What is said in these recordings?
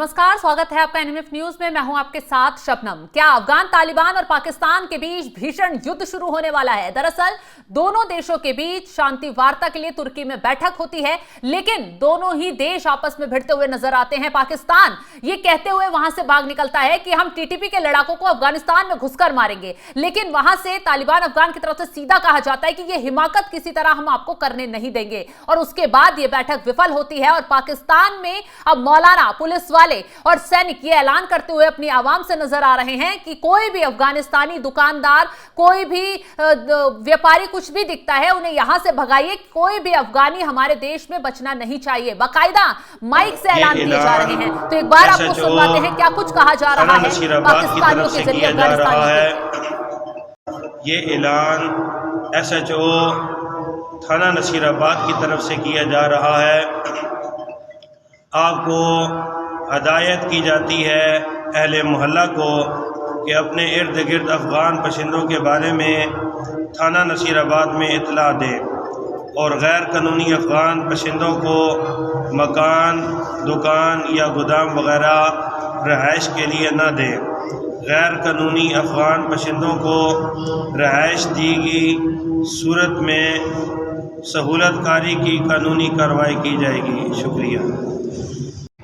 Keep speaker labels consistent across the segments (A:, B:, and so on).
A: नमस्कार, स्वागत है आपका एनएमएफ न्यूज में। मैं हूं आपके साथ शबनम। क्या अफगान तालिबान और पाकिस्तान के बीच भीषण युद्ध शुरू होने वाला है? दरअसल दोनों देशों के बीच शांति वार्ता के लिए तुर्की में बैठक होती है, लेकिन दोनों ही देश आपस में भिड़ते हुए नजर आते हैं। पाकिस्तान ये कहते हुए वहां से भाग निकलता है कि हम टीटीपी के लड़ाकों को अफगानिस्तान में घुसकर मारेंगे, लेकिन वहां से तालिबान अफगान की तरफ से सीधा कहा जाता है कि यह हिमाकत किसी तरह हम आपको करने नहीं देंगे। और उसके बाद यह बैठक विफल होती है और पाकिस्तान में अब मौलाना, पुलिस वाले और सैनिक ये ऐलान करते हुए अपनी आवाम से नजर आ रहे हैं कि कोई भी अफगानिस्तानी दुकानदार, कोई भी व्यापारी कुछ भी दिखता है उन्हें यहां से भगाइए, कोई भी अफगानी हमारे देश में बचना नहीं चाहिए। बाकायदा माइक से ऐलान किए जा रहे हैं। तो एक बार आपको सुनवाते हैं क्या कुछ कहा जा रहा है पाकिस्तानियों के जरिए अफगानिस्तान।
B: ये ऐलान SHO थाना नसीराबाद की तरफ से किया जा रहा है। आपको हदायत की जाती है अहले मोहल्ला को कि अपने इर्द गिर्द अफ़गान बशिंदों के बारे में थाना नसीराबाद में इतला दें और गैर कानूनी अफ़गान बशिंदों को मकान, दुकान या गोदाम वगैरह रहाइश के लिए न दें। गैर कानूनी अफ़गान बशिंदों को रहाइश दी गई सूरत में सहूलत कारी की कानूनी कार्रवाई की जाएगी। शुक्रिया।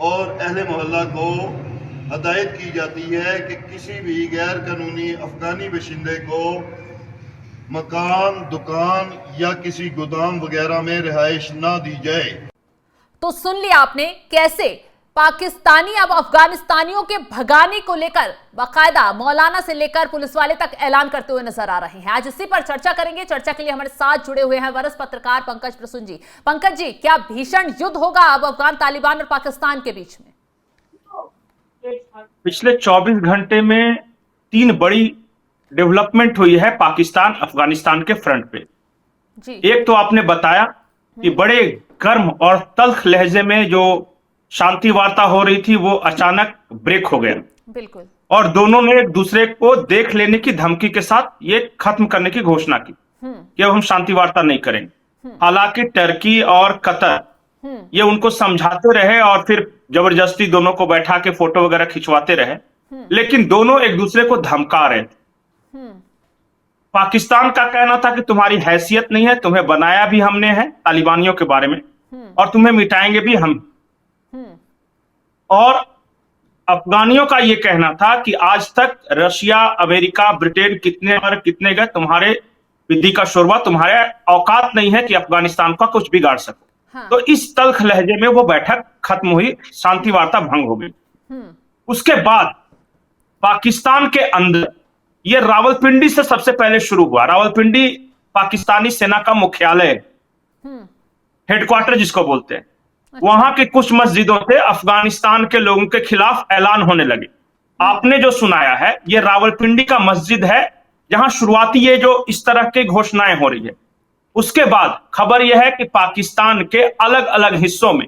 C: और अहले मोहल्ला को हदायत की जाती है कि किसी भी गैर कानूनी अफगानी बशिंदे को मकान, दुकान या किसी गोदाम वगैरह में रिहाइश ना दी जाए।
A: तो सुन लिया आपने कैसे पाकिस्तानी अब अफगानिस्तानियों के भगाने को लेकर बाकायदा मौलाना से लेकर पुलिस वाले तक ऐलान करते हुए नजर आ रहे हैं। आज इसी पर चर्चा करेंगे। चर्चा के लिए हमारे साथ जुड़े हुए हैं वरिष्ठ पत्रकार पंकज प्रसून जी। पंकज जी, क्या भीषण युद्ध होगा अब अफगान तालिबान और पाकिस्तान के बीच में?
D: पिछले 24 घंटे में 3 बड़ी डेवलपमेंट हुई है पाकिस्तान अफगानिस्तान के फ्रंट पे
A: जी।
D: एक तो आपने बताया कि बड़े गर्म और तल्ख लहजे में जो शांति वार्ता हो रही थी वो अचानक ब्रेक हो गया।
A: बिल्कुल। और
D: दोनों ने एक दूसरे को देख लेने की धमकी के साथ ये खत्म करने की घोषणा की कि अब हम शांति वार्ता नहीं करेंगे। हालांकि टर्की और कतर ये उनको समझाते रहे और फिर जबरदस्ती दोनों को बैठा के फोटो वगैरह खिंचवाते रहे, लेकिन दोनों एक दूसरे को धमका रहे थे। पाकिस्तान का कहना था कि तुम्हारी हैसियत नहीं है, तुम्हें बनाया भी हमने है तालिबानियों के बारे में और तुम्हें मिटाएंगे भी हम। और अफगानियों का यह कहना था कि आज तक रशिया, अमेरिका, ब्रिटेन कितने गए, तुम्हारे विधि का शोरबा, तुम्हारे औकात नहीं है कि अफगानिस्तान का कुछ बिगाड़ सको। हाँ। तो इस तल्ख लहजे में वो बैठक खत्म हुई, शांति वार्ता भंग हो गई। उसके बाद पाकिस्तान के अंदर ये रावलपिंडी से सबसे पहले शुरू हुआ। रावलपिंडी पाकिस्तानी सेना का मुख्यालय, हेडक्वार्टर जिसको बोलते हैं। वहां के कुछ मस्जिदों से अफगानिस्तान के लोगों के खिलाफ ऐलान होने लगे। आपने जो सुनाया है ये रावलपिंडी का मस्जिद है जहां शुरुआती ये जो इस तरह की घोषणाएं हो रही है। उसके बाद खबर यह है कि पाकिस्तान के अलग अलग हिस्सों में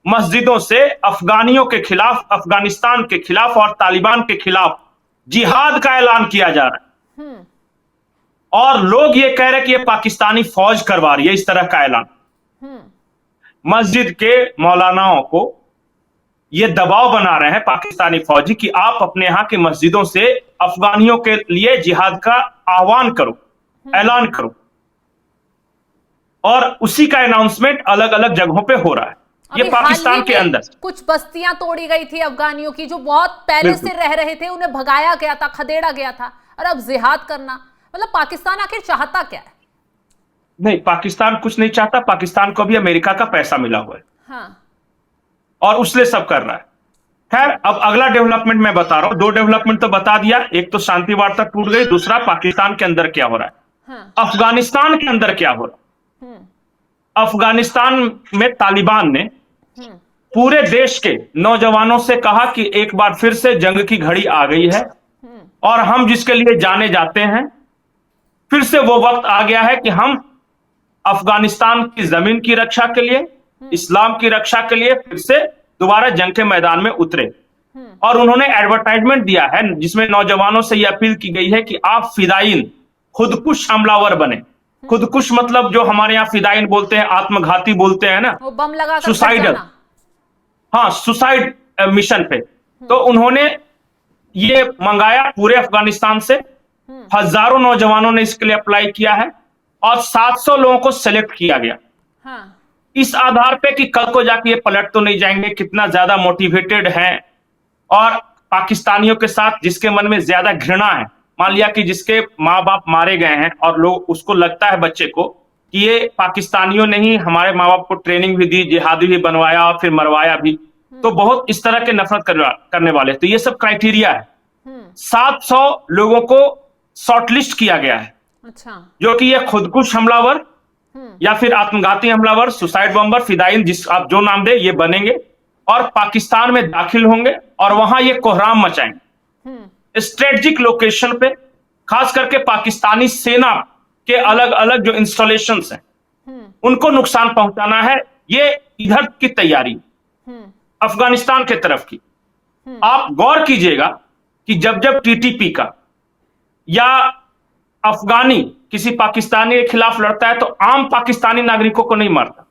D: मस्जिदों से अफगानियों के खिलाफ, अफगानिस्तान के खिलाफ और तालिबान के खिलाफ जिहाद का ऐलान किया जा रहा है। और लोग ये कह रहे हैं कि ये पाकिस्तानी फौज करवा रही है इस तरह का ऐलान। मस्जिद के मौलानाओं को ये दबाव बना रहे हैं पाकिस्तानी फौजी कि आप अपने यहां की मस्जिदों से अफगानियों के लिए जिहाद का आह्वान करो, ऐलान करो। और उसी का अनाउंसमेंट अलग अलग जगहों पे हो रहा है। ये पाकिस्तान के अंदर
A: कुछ बस्तियां तोड़ी गई थी अफगानियों की जो बहुत पहले से रह रहे थे, उन्हें भगाया गया था, खदेड़ा गया था, और अब जिहाद करना, मतलब पाकिस्तान आखिर चाहता क्या है?
D: नहीं, पाकिस्तान कुछ नहीं चाहता। पाकिस्तान को भी अमेरिका का पैसा मिला हुआ है।
A: हाँ। और
D: उसलिए सब कर रहा है। खैर, अब अगला डेवलपमेंट मैं बता रहा हूं। 2 डेवलपमेंट तो बता दिया, एक तो शांति वार्ता टूट गई, दूसरा पाकिस्तान के अंदर क्या हो रहा है। हाँ। अफगानिस्तान के अंदर क्या हो रहा है। अफगानिस्तान में तालिबान ने पूरे देश के नौजवानों से कहा कि एक बार फिर से जंग की घड़ी आ गई है और हम जिसके लिए जाने जाते हैं, फिर से वो वक्त आ गया है कि हम अफगानिस्तान की जमीन की रक्षा के लिए, इस्लाम की रक्षा के लिए फिर से दोबारा जंग के मैदान में उतरे। और उन्होंने एडवर्टाइजमेंट दिया है जिसमें नौजवानों से यह अपील की गई है कि आप फिदाइन, खुदकुश हमलावर बने। खुदकुश मतलब जो हमारे यहाँ फिदाइन बोलते हैं, आत्मघाती बोलते हैं ना,
A: वो बम लगा
D: सुसाइडल। हाँ, सुसाइड मिशन पे, तो उन्होंने ये मंगाया पूरे अफगानिस्तान से। हजारों नौजवानों ने इसके लिए अप्लाई किया है और 700 लोगों को सेलेक्ट किया गया।
A: हाँ।
D: इस आधार पे कि कल को जाके ये पलट तो नहीं जाएंगे, कितना ज्यादा मोटिवेटेड हैं और पाकिस्तानियों के साथ जिसके मन में ज्यादा घृणा है, मान लिया कि जिसके माँ बाप मारे गए हैं और लोग उसको लगता है बच्चे को कि ये पाकिस्तानियों ने ही हमारे माँ बाप को ट्रेनिंग भी दी, जिहादी भी बनवाया और फिर मरवाया भी, तो बहुत इस तरह के नफरत करने वाले, तो ये सब क्राइटेरिया है। 700 लोगों को शॉर्टलिस्ट किया गया है।
A: अच्छा। जो
D: कि ये खुदकुश हमलावर या फिर आत्मघाती हमलावर, सुसाइड बॉम्बर, फिदाइन, जिस आप जो नाम दे, ये बनेंगे और पाकिस्तान में दाखिल होंगे और वहां ये कोहराम मचाएंगे स्ट्रेटेजिक लोकेशन पे, खास करके पाकिस्तानी सेना के अलग अलग जो इंस्टॉलेशंस हैं उनको नुकसान पहुंचाना है। ये इधर की तैयारी अफगानिस्तान के तरफ की। आप गौर कीजिएगा कि जब जब टीटीपी का या अफगानी किसी पाकिस्तानी के खिलाफ लड़ता है तो आम पाकिस्तानी नागरिकों को नहीं मारता,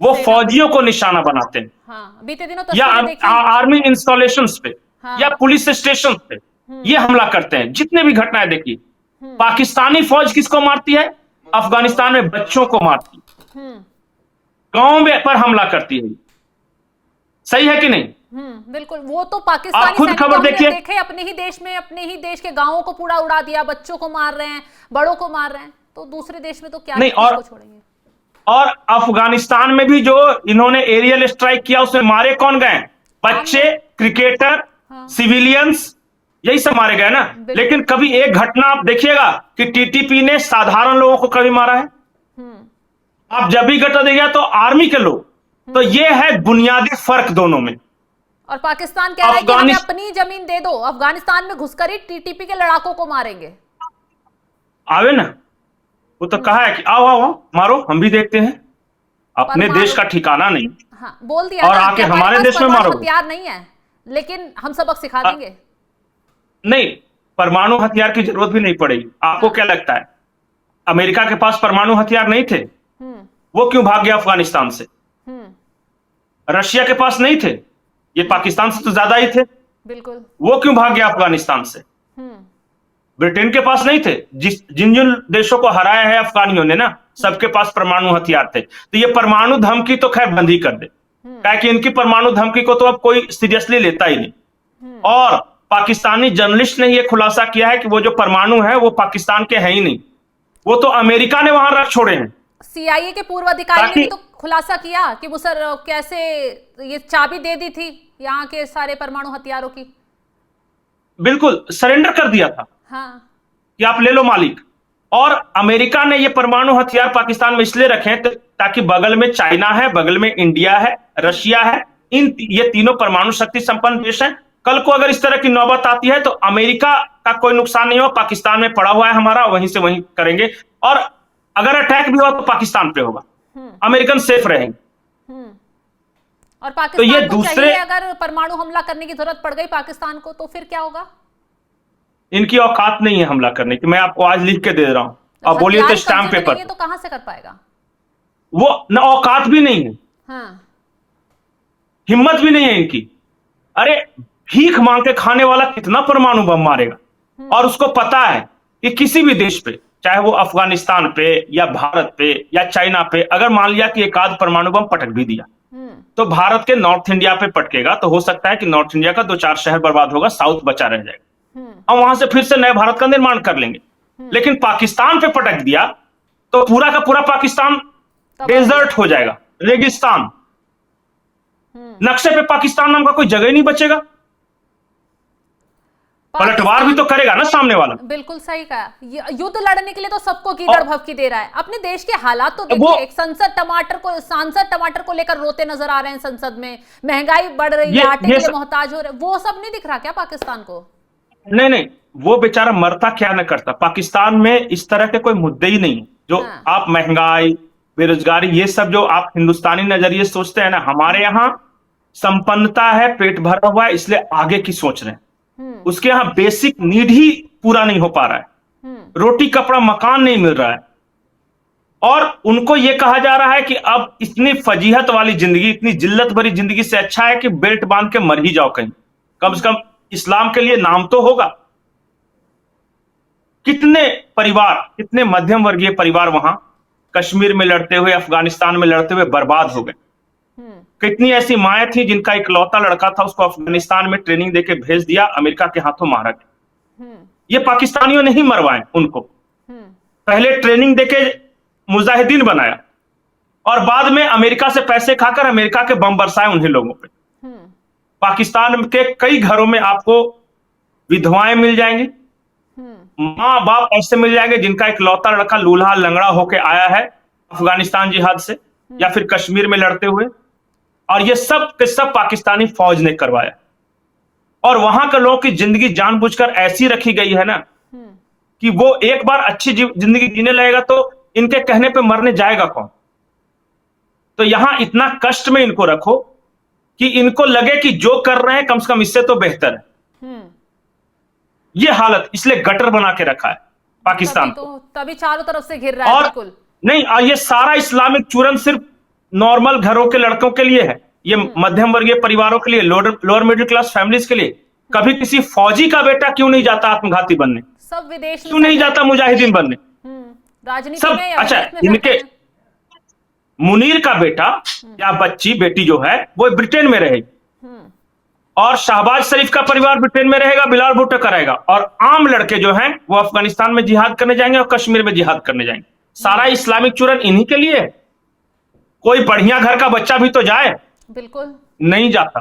D: वो फौजियों को निशाना बनाते हैं।
A: हाँ, बीते दिनों
D: या आर्मी इंस्टॉलेशंस पे, हाँ, या पुलिस स्टेशन पे ये हमला करते हैं। जितने भी घटनाएं देखी, पाकिस्तानी फौज किसको मारती है? अफगानिस्तान में बच्चों को मारती है, गांव में पर हमला करती है। सही है कि नहीं?
A: बिल्कुल। वो तो पाकिस्तानी
D: खुद खबर देखिए,
A: देखे अपने ही देश में, अपने ही देश के गांवों को पूरा उड़ा दिया, बच्चों को मार रहे हैं, बड़ों को मार रहे हैं, तो दूसरे देश में तो क्या नहीं, और छोड़ेंगे।
D: और अफगानिस्तान में भी जो इन्होंने एरियल स्ट्राइक किया उसमें मारे कौन गए? बच्चे, क्रिकेटर, सिविलियंस, यही सब मारे गए ना। लेकिन कभी एक घटना आप देखिएगा कि टीटीपी ने साधारण लोगों को कभी मारा है? आप जब भी घटना देखिएगा तो आर्मी के लोग, तो ये है बुनियादी फर्क दोनों में।
A: और पाकिस्तान कह रहा है कि हमें अपनी जमीन दे दो, अफगानिस्तान में घुसकर ही टीटीपी के लड़ाकों को मारेंगे।
D: आवे ना, वो तो कहा है कि आओ आओ मारो, हम भी देखते हैं। अपने देश का ठिकाना नहीं।
A: हाँ, बोल दिया
D: और आके हमारे देश में मारो।
A: हथियार नहीं है लेकिन हम सबक सिखा देंगे।
D: नहीं, परमाणु हथियार की जरूरत भी नहीं पड़ेगी। आपको क्या लगता है अमेरिका के पास परमाणु हथियार नहीं थे? वो क्यों भाग गया अफगानिस्तान से? रशिया के पास नहीं थे, ये पाकिस्तान से तो ज्यादा ही थे, बिल्कुल, वो क्यों भाग गया अफगानिस्तान से? ब्रिटेन के पास नहीं थे, जिन जिन देशों को हराया है अफगानियों ने ना, सबके पास परमाणु हथियार थे। तो ये परमाणु धमकी तो खैर बंद ही कर दे, क्योंकि इनकी परमाणु धमकी को तो अब कोई सीरियसली लेता ही नहीं। और पाकिस्तानी जर्नलिस्ट ने यह खुलासा किया है कि वो जो परमाणु है वो पाकिस्तान के हैं ही नहीं, वो तो अमेरिका ने वहां रख छोड़े हैं।
A: सीआईए के पूर्व अधिकारी ने तो खुलासा किया कि वो सर कैसे ये चाबी दे दी थी यहाँ के सारे परमाणु हथियारों की।
D: बिल्कुल सरेंडर कर दिया था,
A: हाँ, कि
D: आप ले लो मालिक। और अमेरिका ने ये परमाणु हथियार पाकिस्तान में इसलिए रखे ताकि बगल में चाइना है, बगल में इंडिया है, रशिया है, ये तीनों परमाणु शक्ति संपन्न देश हैं। कल को अगर इस तरह की नौबत आती है तो अमेरिका का कोई नुकसान नहीं हो, पाकिस्तान में पड़ा हुआ है हमारा, वहीं से वहीं करेंगे। और अगर अटैक भी हुआ तो पाकिस्तान पे होगा, अमेरिकन सेफ रहेंगे।
A: और पाकिस्तान तो ये दूसरे, अगर परमाणु हमला करने की जरूरत पड़ गई पाकिस्तान को तो फिर क्या होगा?
D: इनकी औकात नहीं है हमला करने की, मैं आपको आज लिख के दे रहा हूं। अब बोलिए तो स्टैम्प पेपर,
A: तो कहां से कर पाएगा?
D: वो न औकात भी नहीं है, हाँ, हिम्मत भी नहीं है इनकी। अरे भीख मांग के खाने वाला कितना परमाणु बम मारेगा? और उसको पता है कि किसी भी देश पे, चाहे वो अफगानिस्तान पे या भारत पे या चाइना पे, अगर मान लिया कि एक आध परमाणु बम पटक भी दिया तो भारत के नॉर्थ इंडिया पे पटकेगा, तो हो सकता है कि नॉर्थ इंडिया का 2-4 शहर बर्बाद होगा, साउथ बचा रह जाएगा और वहां से फिर से नए भारत का निर्माण कर लेंगे। लेकिन पाकिस्तान पे पटक दिया तो पूरा का पूरा पाकिस्तान डेजर्ट हो जाएगा, रेगिस्तान। नक्शे पे पाकिस्तान नाम का कोई जगह ही नहीं बचेगा। पलटवार भी तो करेगा ना सामने वाला।
A: बिल्कुल सही कहा, युद्ध लड़ने के लिए तो सबको कीचड़ भभकी दे रहा है। अपने देश के हालात तो देखिए, एक सांसद टमाटर को लेकर रोते नजर आ रहे हैं संसद में, महंगाई बढ़ रही है, आटे के लिए मोहताज हो रहे, वो सब नहीं दिख रहा क्या पाकिस्तान को?
D: नहीं, वो बेचारा मरता क्या न करता। पाकिस्तान में इस तरह के कोई मुद्दे ही नहीं जो आप महंगाई, बेरोजगारी, ये सब जो आप हिंदुस्तानी नजरिए सोचते हैं ना, हमारे यहाँ संपन्नता है, पेट भरा हुआ है, इसलिए आगे की सोच रहे हैं। उसके यहां बेसिक नीड ही पूरा नहीं हो पा रहा है, रोटी कपड़ा मकान नहीं मिल रहा है। और उनको यह कहा जा रहा है कि अब इतनी फजीहत वाली जिंदगी, इतनी जिल्लत भरी जिंदगी से अच्छा है कि बेल्ट बांध के मर ही जाओ कहीं, कम से कम इस्लाम के लिए नाम तो होगा। कितने परिवार, कितने मध्यम वर्गीय परिवार वहां कश्मीर में लड़ते हुए, अफगानिस्तान में लड़ते हुए बर्बाद हो गए। कितनी ऐसी माएं थी जिनका इकलौता लड़का था, उसको अफगानिस्तान में ट्रेनिंग देके भेज दिया, अमेरिका के हाथों मारा गया। ये पाकिस्तानियों ने ही मरवाए उनको, पहले ट्रेनिंग देके मुजाहिदीन बनाया और बाद में अमेरिका से पैसे खाकर अमेरिका के बम बरसाए उन्हीं लोगों पे। पाकिस्तान के कई घरों में आपको विधवाएं मिल जाएंगी, माँ बाप ऐसे मिल जाएंगे जिनका इकलौता लड़का लूल्हा लंगड़ा होके आया है अफगानिस्तान जिहाद से या फिर कश्मीर में लड़ते हुए, और ये सब के सब पाकिस्तानी फौज ने करवाया। और वहां के लोगों की जिंदगी जानबूझकर ऐसी रखी गई है ना कि वो एक बार अच्छी जिंदगी जीने लगेगा तो इनके कहने पे मरने जाएगा कौन। तो यहां इतना कष्ट में इनको रखो कि इनको लगे कि जो कर रहे हैं कम से कम इससे तो बेहतर है। ये हालत इसलिए गटर बना के रखा है पाकिस्तान को।
A: तभी चारों तरफ से घिर रहा है।
D: और
A: बिल्कुल
D: नहीं, ये सारा इस्लामिक चूरन सिर्फ नॉर्मल घरों के लड़कों के लिए है, ये मध्यम वर्गीय परिवारों के लिए, लोअर मिडिल क्लास फैमिलीज के लिए। कभी किसी फौजी का बेटा क्यों नहीं जाता आत्मघाती बनने,
A: सब विदेश
D: क्यों नहीं जाता मुजाहिदीन बनने,
A: राजनीति
D: सब।
A: में
D: अच्छा, इनके मुनीर का बेटा या बच्ची बेटी जो है वो ब्रिटेन में रहेगी और शहबाज शरीफ का परिवार ब्रिटेन में रहेगा, बिलाल भुट्टो का रहेगा, और आम लड़के जो हैं वो अफगानिस्तान में जिहाद करने जाएंगे और कश्मीर में जिहाद करने जाएंगे। सारा इस्लामिक चूरन इन्हीं के लिए है। कोई बढ़िया घर का बच्चा भी तो जाए,
A: बिल्कुल
D: नहीं जाता।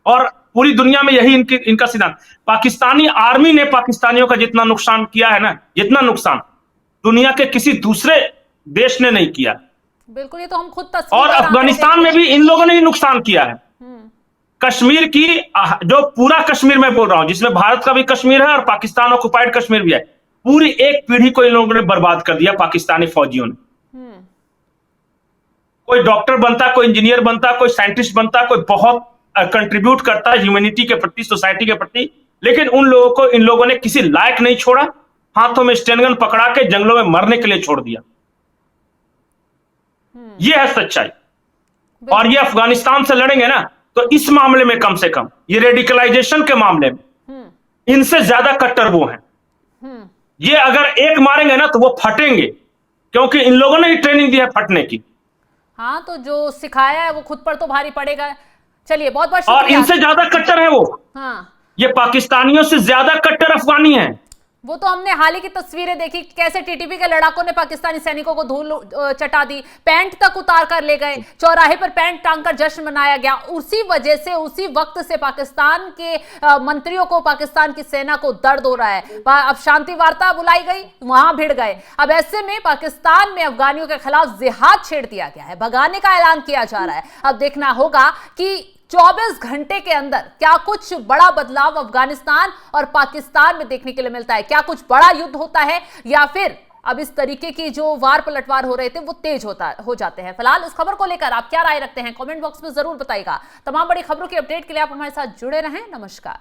D: और पूरी दुनिया में यही इनका सिद्धांत। पाकिस्तानी आर्मी ने पाकिस्तानियों का जितना नुकसान किया है ना, जितना नुकसान दुनिया के किसी दूसरे देश ने नहीं किया।
A: बिल्कुल, ये तो हम खुद तस्वीर
D: और अफगानिस्तान में भी इन लोगों ने ही नुकसान किया है। कश्मीर की, जो पूरा कश्मीर में बोल रहा हूं, जिसमें भारत का भी कश्मीर है और पाकिस्तान ऑक्युपाइड कश्मीर भी है, पूरी एक पीढ़ी को इन लोगों ने बर्बाद कर दिया पाकिस्तानी फौजियों ने। कोई डॉक्टर बनता, कोई इंजीनियर बनता, कोई साइंटिस्ट बनता, कोई बहुत कंट्रीब्यूट करता है ह्यूमैनिटी के प्रति, सोसाइटी के प्रति, लेकिन उन लोगों को इन लोगों ने किसी लायक नहीं छोड़ा, हाथों में स्टेनगन पकड़ा के जंगलों में मरने के लिए छोड़ दिया। यह है सच्चाई। और ये अफगानिस्तान से लड़ेंगे ना तो इस मामले में कम से कम, ये रेडिकलाइजेशन के मामले में इनसे ज्यादा कट्टर वो हैं। ये अगर एक मारेंगे ना तो वो फटेंगे, क्योंकि इन लोगों ने ही ट्रेनिंग दी है फटने की।
A: हाँ, तो जो सिखाया है वो खुद पर तो भारी पड़ेगा। चलिए, बहुत बहुत
D: और
A: शुक्रिया।
D: इनसे ज्यादा कट्टर है वो।
A: हाँ,
D: ये पाकिस्तानियों से ज्यादा कट्टर अफगानी हैं।
A: वो तो हमने हाल ही की तस्वीरें देखी, कैसे टीटीपी के लड़ाकों ने पाकिस्तानी सैनिकों को धूल चटा दी, पैंट तक उतार कर ले गए, चौराहे पर पैंट टांग कर जश्न मनाया गया। उसी वजह से, उसी वक्त से पाकिस्तान के मंत्रियों को, पाकिस्तान की सेना को दर्द हो रहा है। अब शांति वार्ता बुलाई गई, वहां भिड़ गए। अब ऐसे में पाकिस्तान में अफगानियों के खिलाफ जिहाद छेड़ दिया गया है, भगाने का ऐलान किया जा रहा है। अब देखना होगा कि 24 घंटे के अंदर क्या कुछ बड़ा बदलाव अफगानिस्तान और पाकिस्तान में देखने के लिए मिलता है, क्या कुछ बड़ा युद्ध होता है, या फिर अब इस तरीके की जो वार पलटवार हो रहे थे वो तेज हो जाते हैं। फिलहाल इस खबर को लेकर आप क्या राय रखते हैं, कमेंट बॉक्स में जरूर बताइएगा। तमाम बड़ी खबरों की अपडेट के लिए आप हमारे साथ जुड़े रहें। नमस्कार।